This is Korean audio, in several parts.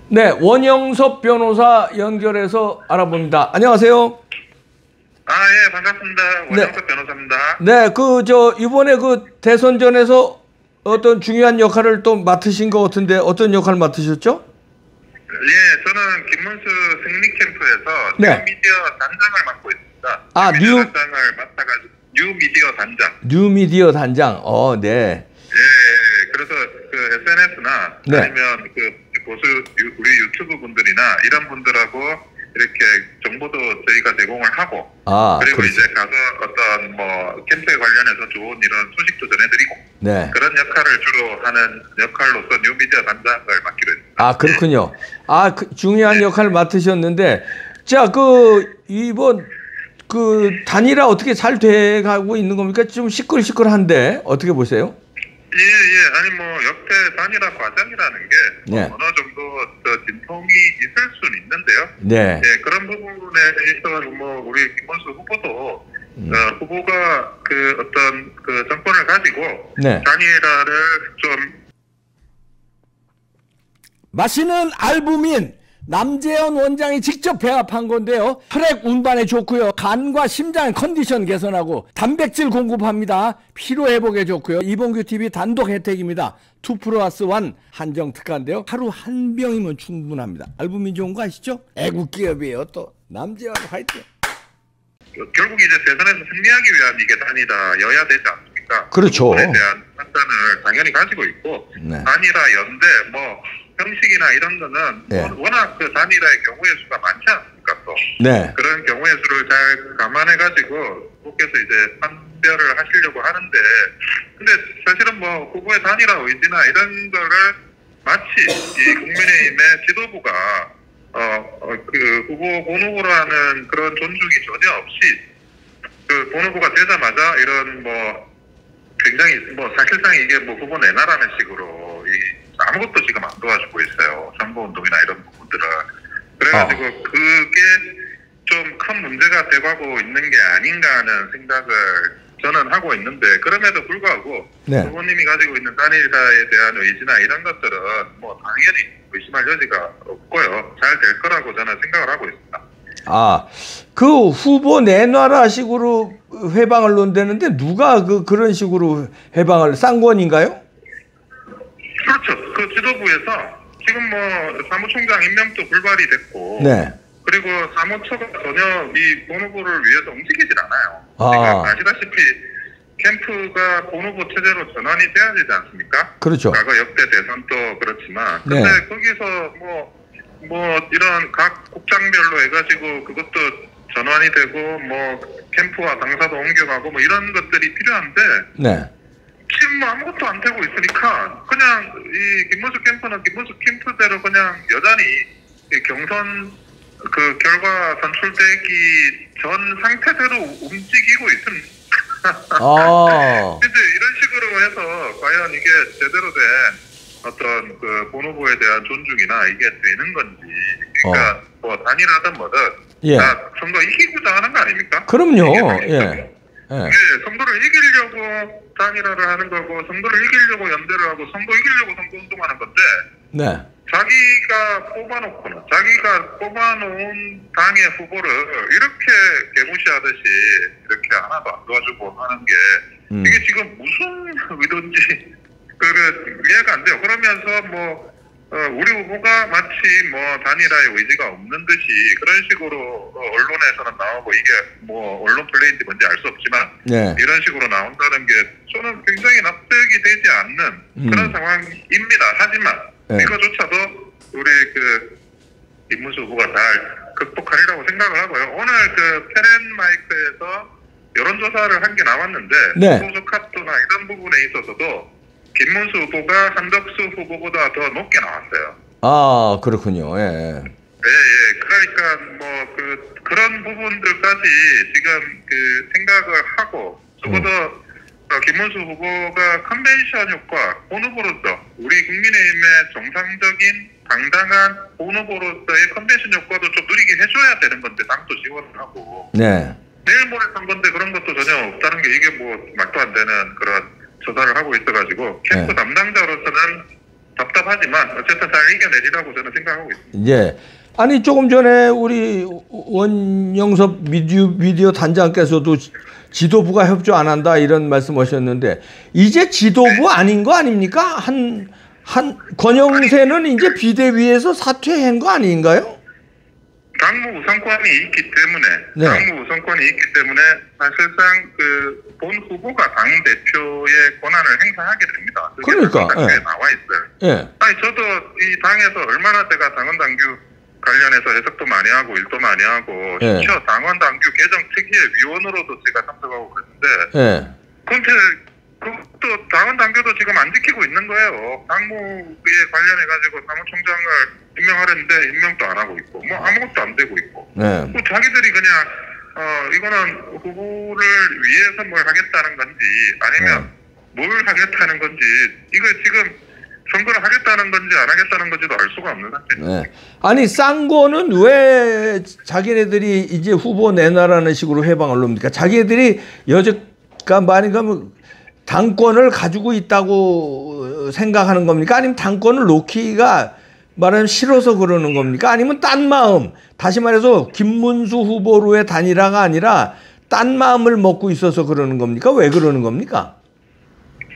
네, 원영섭 변호사 연결해서 알아봅니다. 안녕하세요. 예, 반갑습니다. 원영섭 변호사입니다. 네, 이번에 대선전에서 어떤 중요한 역할을 또 맡으신 것 같은데 어떤 역할을 맡으셨죠? 예, 저는 김문수 승리캠프에서 뉴미디어 단장을 맡고 있습니다. 뉴미디어 단장을 맡아가지고 뉴미디어 단장. 뉴미디어 단장. 네. 예, 그래서 SNS나 아니면 보수 우리 유튜브 분들이나 이런 분들하고 이렇게 정보도 저희가 제공을 하고 그리고 이제 가서 어떤 캠프에 관련해서 좋은 이런 소식도 전해드리고 그런 역할을 주로 하는 역할로서 뉴미디어 단장을 맡기로 했습니다. 그렇군요. 중요한 역할을 맡으셨는데 자, 이번 단일화 어떻게 잘 돼가고 있는 겁니까? 좀 시끌시끌한데 어떻게 보세요? 예. 아니 역대 단일화 과정이라는 게 어느 정도 진통이 있을 수는 있는데요. 예, 그런 부분에 있어서 우리 김문수 후보도 후보가 어떤 정권을 가지고 단일화를 좀 마시는 알부민 남재현 원장이 직접 배합한 건데요. 혈액 운반에 좋고요. 간과 심장 컨디션 개선하고 단백질 공급합니다. 피로 회복에 좋고요. 이봉규 TV 단독 혜택입니다. 2+1 한정 특가인데요. 하루 한 병이면 충분합니다. 알부민 좋은 거 아시죠? 애국 기업이에요. 또 남재현 화이팅. 결국 이제 대선에서 승리하기 위한 이게 단일화여야 되지 않습니까? 그렇죠. 그에 대한 판단을 당연히 가지고 있고 단일화 연대 형식이나 이런 거는 워낙 단일화의 경우의 수가 많지 않습니까? 또 그런 경우의 수를 잘 감안해가지고 후보께서 이제 판별을 하시려고 하는데 근데 사실은 후보의 단일화 의지나 이런 거를 마치 이 국민의힘의 지도부가 후보 본후보라는 그런 존중이 전혀 없이 본후보가 되자마자 이런 굉장히 사실상 이게 후보 내놔라는 식으로 아무것도 지금 안 도와주고 있어요. 선거운동이나 이런 부분들은. 그래가지고 그게 좀 큰 문제가 돼가고 있는 게 아닌가 하는 생각을 저는 하고 있는데 그럼에도 불구하고 후보님이 가지고 있는 단일화에 대한 의지나 이런 것들은 당연히 의심할 여지가 없고요. 잘 될 거라고 저는 생각을 하고 있습니다. 후보 내놔라 식으로 회방을 논대는데 누가 그런 식으로 회방을 쌍권인가요? 그렇죠. 지도부에서 지금 사무총장 임명도 불발이 됐고 그리고 사무처가 전혀 이 본후보를 위해서 움직이질 않아요. 그러니까 아시다시피 캠프가 본후보 체제로 전환이 돼야 되지 않습니까? 그렇죠. 과거 역대 대선도 그렇지만 근데 거기서 이런 각 국장별로 해가지고 그것도 전환이 되고 캠프와 당사도 옮겨가고 이런 것들이 필요한데 지금 아무것도 안 되고 있으니까 그냥 이 김문수 캠프는 김문수 캠프대로 그냥 여전히 경선 결과 선출되기 전 상태대로 움직이고 있습니다. 근데 이런 식으로 해서 과연 이게 제대로 된 어떤 본후보에 대한 존중이나 이게 되는 건지 그러니까 단일하든 뭐든 다 선거 이기고자 하는 거 아닙니까? 그럼요. 선거를 이기려고 단일화를 하는 거고 선거를 이기려고 연대를 하고 선거 이기려고 선거운동하는 건데 자기가 뽑아놓고는 자기가 뽑아놓은 당의 후보를 이렇게 개무시하듯이 이렇게 하나도 안 도와주고 하는 게 이게 지금 무슨 의도인지 이해가 안 돼요. 그러면서 우리 후보가 마치 단일화의 의지가 없는 듯이 그런 식으로 언론에서는 나오고 이게 언론 플레이인지 뭔지 알 수 없지만 이런 식으로 나온다는 게 저는 굉장히 납득이 되지 않는 그런 상황입니다. 하지만 이거조차도 우리 김문수 후보가 잘 극복하리라고 생각을 하고요. 오늘 페렌 마이크에서 여론조사를 한 게 나왔는데 후보 적합도나 이런 부분에 있어서도 김문수 후보가 한덕수 후보보다 더 높게 나왔어요. 그렇군요. 그러니까 그런 부분들까지 지금 생각을 하고 적어도 김문수 후보가 컨벤션 효과, 본후보로서 우리 국민의힘의 정상적인 당당한 본후보로서의 컨벤션 효과도 좀 누리게 해줘야 되는 건데 당도 지원을 하고 내일 모레 선거인데 그런 것도 전혀 없다는 게 이게 말도 안 되는 그런 조사를 하고 있어가지고 캠프 담당자로서는 답답하지만 어쨌든 잘 이겨내리라고 저는 생각하고 있습니다. 예. 아니 조금 전에 우리 원영섭 미디어 단장께서도 지도부가 협조 안 한다 이런 말씀하셨는데 이제 지도부 아닌 거 아닙니까? 한 권영세는 이제 비대위에서 사퇴한 거 아닌가요? 당무 우선권이 있기 때문에 당무 우선권이 있기 때문에 사실상 그 본 후보가 당 대표의 권한을 행사하게 됩니다. 그러니까 당규에 나와 있어요. 예. 아니 저도 이 당에서 얼마나 제가 당원 당규 관련해서 해석도 많이 하고 일도 많이 하고 심지어 당원 당규 개정 특위의 위원으로도 제가 참석하고 그랬는데 근데 그것도 당원 당규도 지금 안 지키고 있는 거예요. 당무에 관련해 가지고 사무총장을 임명하려는데 임명도 안 하고 있고 뭐 아무것도 안 되고 있고 뭐 자기들이 그냥 이거는 후보를 위해서 뭘 하겠다는 건지 아니면 뭘 하겠다는 건지 이거 지금 선거를 하겠다는 건지 안 하겠다는 건지도 알 수가 없는 상태입니다. 아니 쌍거는 왜 자기네들이 이제 후보 내놔라는 식으로 해방을 놓습니까? 자기네들이 여태까 많이 가면 당권을 가지고 있다고 생각하는 겁니까? 아니면 당권을 놓기가 말하면 싫어서 그러는 겁니까? 아니면 딴 마음, 다시 말해서 김문수 후보로의 단일화가 아니라 딴 마음을 먹고 있어서 그러는 겁니까? 왜 그러는 겁니까?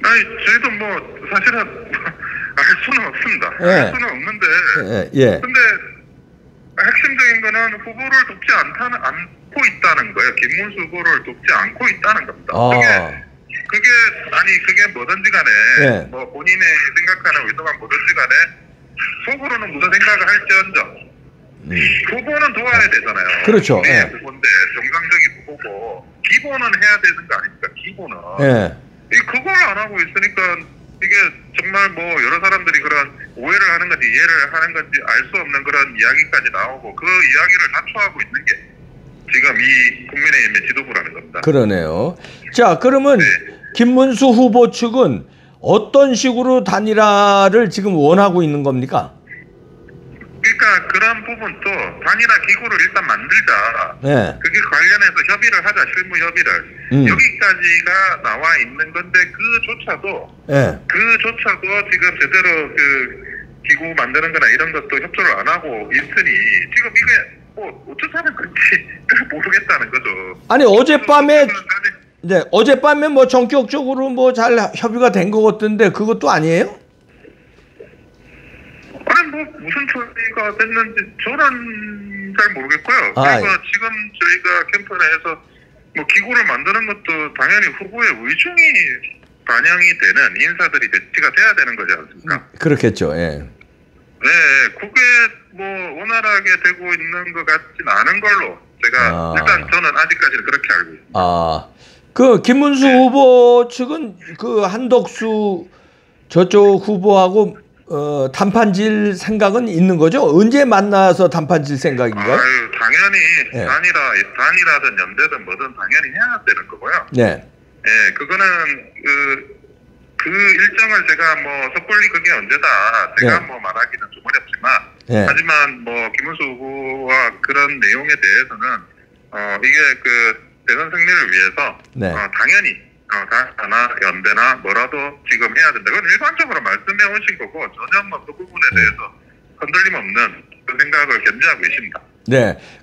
아니 저희도 뭐 사실은 알 수는 없습니다. 알 수는 없는데 근데 핵심적인 거는 후보를 돕지 않고 있다는 거예요. 김문수 후보를 돕지 않고 있다는 겁니다. 그게 뭐든지 간에 뭐 본인의 생각하는 의도가 뭐든지 간에 속으로는 무슨 생각을 할지언정 후보는 도와야 되잖아요. 그렇죠. 후보인데 정상적인 후보고 기본은 해야 되는 거 아닙니까? 기본은. 그걸 안 하고 있으니까 이게 정말 뭐 여러 사람들이 그런 오해를 하는 건지 이해를 하는 건지 알 수 없는 그런 이야기까지 나오고 그 이야기를 자초하고 있는 게 지금 이 국민의힘의 지도부라는 겁니다. 그러네요. 자, 그러면 김문수 후보 측은 어떤 식으로 단일화를 지금 원하고 있는 겁니까? 그러니까 그런 부분도 단일화 기구를 일단 만들자. 그게 관련해서 협의를 하자. 실무 협의를. 여기까지가 나와 있는 건데 그조차도 지금 제대로 그 기구 만드는 거나 이런 것도 협조를 안 하고 있으니 지금 이게 뭐 어쩌자는 건지 모르겠다는 거죠. 아니 어젯밤에 뭐 전격적으로 뭐 잘 협의가 된 것 같던데 그것도 아니에요? 아니 뭐 무슨 처리가 됐는지 저는 잘 모르겠고요. 그래서 지금 저희가 캠프내에서 뭐 기구를 만드는 것도 당연히 후보의 의중이 반영이 되는 인사들이 배치가 돼야 되는 거지 않습니까? 그렇겠죠. 그게 뭐 원활하게 되고 있는 것 같진 않은 걸로 제가 일단 저는 아직까지는 그렇게 알고 있습니다. 그 김문수 후보 측은 그 한덕수 저쪽 후보하고 단판질 생각은 있는 거죠? 언제 만나서 단판질 생각인가요? 당연히 단일화든 연대든 뭐든 당연히 해야 되는 거고요. 그거는 그 일정을 제가 뭐 섣불리 그게 언제다 제가 뭐 말하기는 좀 어렵지만 하지만 뭐 김문수 후보와 그런 내용에 대해서는 이게 그 대선 승리를 위해서 당연히 하나 연대나 뭐라도 지금 해야 된다. 그건 일반적으로 말씀해 오신 거고 전혀 뭐 그 부분에 대해서 흔들림 없는 그 생각을 견지하고 있습니다.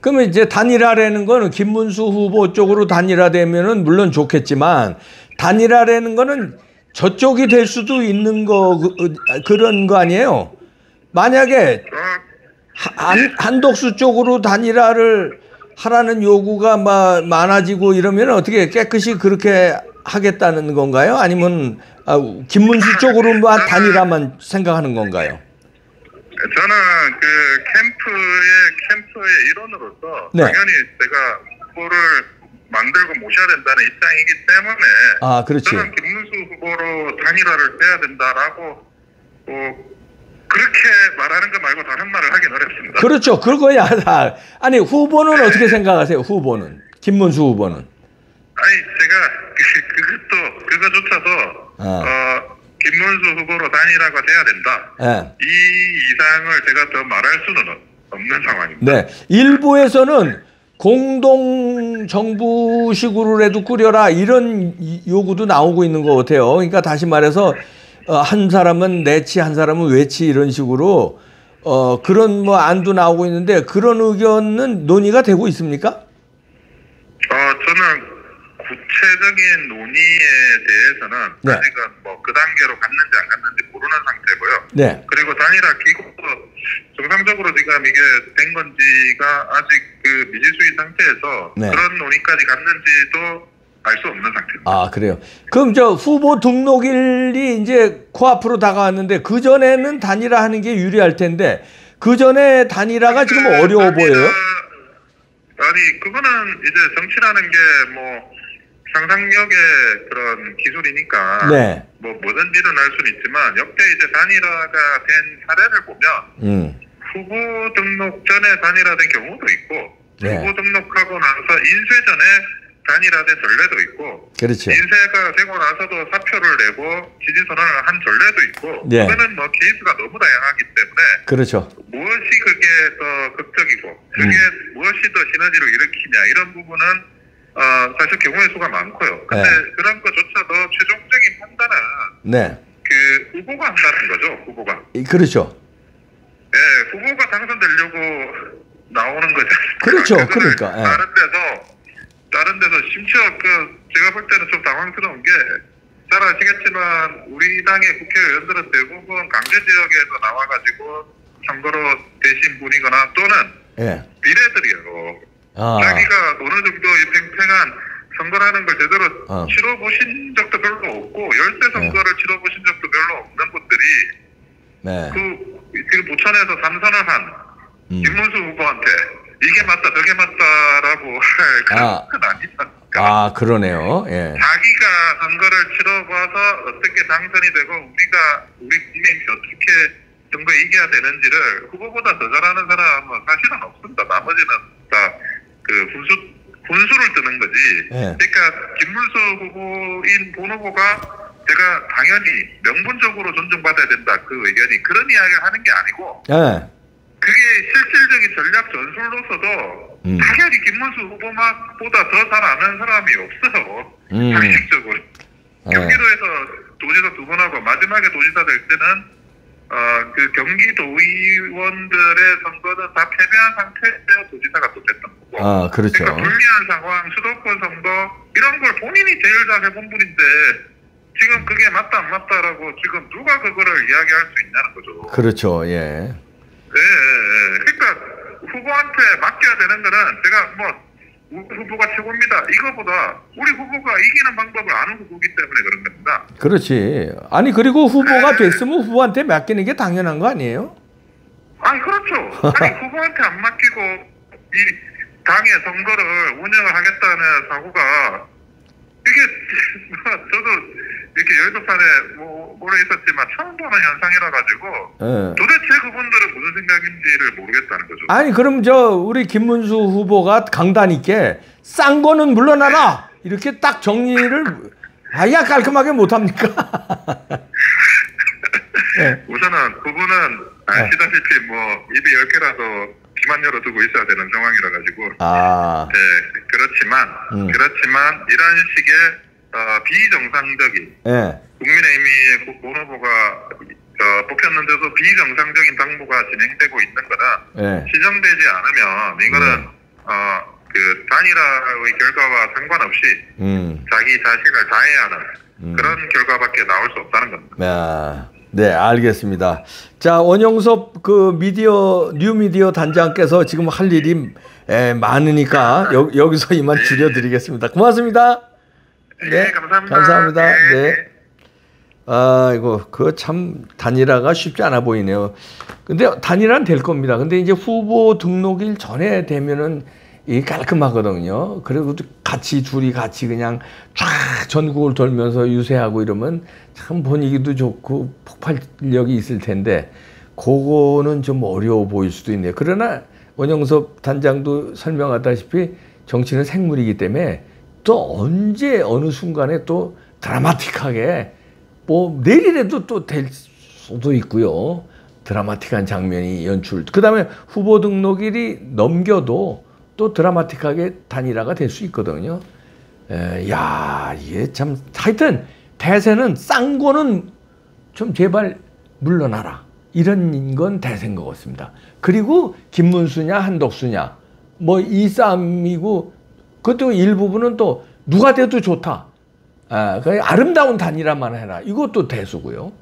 그러면 이제 단일화라는 거는 김문수 후보 쪽으로 단일화되면은 물론 좋겠지만 단일화라는 거는 저쪽이 될 수도 있는 그런 거 아니에요? 만약에 한덕수 쪽으로 단일화를 하라는 요구가 많아지고 이러면 어떻게 깨끗이 그렇게 하겠다는 건가요? 아니면 김문수 쪽으로만 단일화만 생각하는 건가요? 저는 그 캠프의 일원으로서 당연히 제가 후보를 만들고 모셔야 된다는 입장이기 때문에 그렇지. 저는 김문수 후보로 단일화를 해야 된다라고 그렇게 말하는 거 말고 다른 말을 하긴 어렵습니다. 그렇죠. 그거야. 아니 후보는 어떻게 생각하세요? 후보는 김문수 후보는? 아니 제가 그거조차도 김문수 후보로 단일화가 돼야 된다. 이 이상을 제가 더 말할 수는 없는 상황입니다. 일부에서는 공동 정부식으로라도 꾸려라 이런 요구도 나오고 있는 것 같아요. 그러니까 다시 말해서 한 사람은 내치, 한 사람은 외치 이런 식으로 그런 뭐 안도 나오고 있는데 그런 의견은 논의가 되고 있습니까? 저는 구체적인 논의에 대해서는 네. 아직은 뭐 그 단계로 갔는지 안 갔는지 모르는 상태고요. 네. 그리고 단일화 기구도 정상적으로 지금 이게 된 건지가 아직 그 미지수인 상태에서 네. 그런 논의까지 갔는지도 알 수 없는 상태입니다. 아, 그래요. 그럼 저 후보 등록일이 이제 코앞으로 다가왔는데 그 전에는 단일화 하는 게 유리할 텐데 그 전에 단일화가 지금 어려워 보여요? 아니, 그거는 이제 정치라는 게 뭐 상상력의 그런 기술이니까 네. 뭐 뭐든지는 할 수는 있지만 역대 이제 단일화가 된 사례를 보면 후보 등록 전에 단일화된 경우도 있고 네. 후보 등록하고 나서 인쇄 전에 단일화된 전례도 있고 그렇죠. 인쇄가 되고 나서도 사표를 내고 지지 선언을 한 전례도 있고 네. 그거는 뭐 케이스가 너무 다양하기 때문에 그렇죠. 무엇이 그게 더 극적이고 그게 무엇이 더 시너지를 일으키냐 이런 부분은 사실 경우의 수가 많고요. 근데 네. 그런 것조차도 최종적인 판단은 네. 그 후보가 한다는 거죠. 후보가. 그렇죠. 네, 후보가 당선되려고 나오는 거죠. 그렇죠. 그러니까. 네. 다른 데서 심지어 제가 볼 때는 좀 당황스러운 게 잘 아시겠지만 우리 당의 국회의원들은 대부분 강제 지역에서 나와가지고 선거로 되신 분이거나 또는 네. 비례들이에요. 자기가 어느 정도 팽팽한 선거라는 걸 제대로 치러보신 적도 별로 없고 열세 선거를 치러보신 적도 별로 없는 분들이 네. 지금 부천에서 3선을 한 김문수 후보한테 이게 맞다 저게 맞다라고 할 그런 건 아니잖아요. 그러네요. 예. 자기가 선거를 치러봐서 어떻게 당선이 되고 우리 국민이 어떻게 선거에 이겨야 되는지를 후보보다 더 잘하는 사람은 사실은 없습니다. 나머지는 다 분수를 뜨는 거지. 네. 그러니까 김문수 후보인 본 후보가 제가 당연히 명분적으로 존중받아야 된다 그 의견이 그런 이야기를 하는 게 아니고 네. 그게 실질적인 전략 전술로서도 당연히 김문수 후보보다 더 잘 아는 사람이 없어요. 상식적으로. 경기도에서 도지사 2번 하고 마지막에 도지사 될 때는 그 경기도 의원들의 선거는 다 패배한 상태에서 도지사가 또 됐던 거고. 그렇죠. 그러니까 불리한 상황, 수도권 선거 이런 걸 본인이 제일 잘 해본 분인데 지금 그게 맞다 안 맞다라고 지금 누가 그거를 이야기할 수 있냐는 거죠. 그렇죠. 예. 그러니까 후보한테 맡겨야 되는 거는 제가 뭐 우리 후보가 최고입니다. 이거보다 우리 후보가 이기는 방법을 아는 후보기 때문에 그런 겁니다. 그렇지. 아니 그리고 후보가 됐으면 후보한테 맡기는 게 당연한 거 아니에요? 아니 그렇죠. 아니 후보한테 안 맡기고 이 당의 선거를 운영을 하겠다는 사고가 이게 저도 이렇게 여의도판에 오래 있었지만 처음 보는 현상이라 가지고 도대체 그분들은 무슨 생각인지를 모르겠다는 거죠. 아니 그럼 우리 김문수 후보가 강단 있게 싼 거는 물러나라 이렇게 딱 정리를 아야 깔끔하게 못합니까? 네. 우선은 그분은 아시다시피 뭐 입이 10개라도 귀만 열어두고 있어야 되는 상황이라 가지고 네, 그렇지만 이런 식의 비정상적인 국민의힘이 본 후보가 뽑혔는데도 비정상적인 당무가 진행되고 있는 거나 시정되지 않으면 이거는 그 단일화의 결과와 상관없이 자기 자신을 다해야 하는 그런 결과밖에 나올 수 없다는 겁니다. 네, 알겠습니다. 자, 원영섭 뉴미디어 단장께서 지금 할 일이 많으니까 여기서 이만 줄여드리겠습니다. 고맙습니다. 네, 감사합니다. 감사합니다. 네. 이거 참 단일화가 쉽지 않아 보이네요. 근데 단일화는 될 겁니다. 근데 이제 후보 등록일 전에 되면은 이게 깔끔하거든요. 그리고 둘이 같이 그냥 쫙 전국을 돌면서 유세하고 이러면 참 분위기도 좋고 폭발력이 있을 텐데 그거는 좀 어려워 보일 수도 있네요. 그러나 원영섭 단장도 설명하다시피 정치는 생물이기 때문에 또 언제 어느 순간에 또 드라마틱하게 내일이라도 또 될 수도 있고요. 드라마틱한 장면이 연출. 그 다음에 후보 등록일이 넘겨도 또 드라마틱하게 단일화가 될 수 있거든요. 이게 참 하여튼 대세는 싼 거는 좀 제발 물러나라. 이런 건 대세인 것 같습니다. 그리고 김문수냐 한덕수냐 뭐 이 싸움이고 그것도 일부분은 또 누가 돼도 좋다. 아름다운 단일화만 해라. 이것도 대수고요.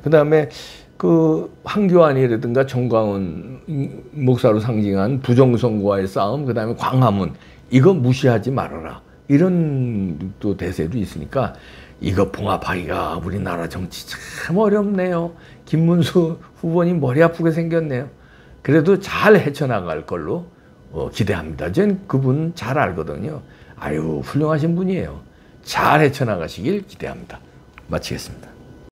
그다음에 그 황교안이라든가 정광훈 목사로 상징한 부정선거와의 싸움, 그다음에 광화문 이거 무시하지 말아라. 이런 또 대세도 있으니까 이거 봉합하기가 우리나라 정치 참 어렵네요. 김문수 후보님 머리 아프게 생겼네요. 그래도 잘 헤쳐나갈 걸로 기대합니다. 전 그분 잘 알거든요. 아유 훌륭하신 분이에요. 잘 헤쳐나가시길 기대합니다. 마치겠습니다.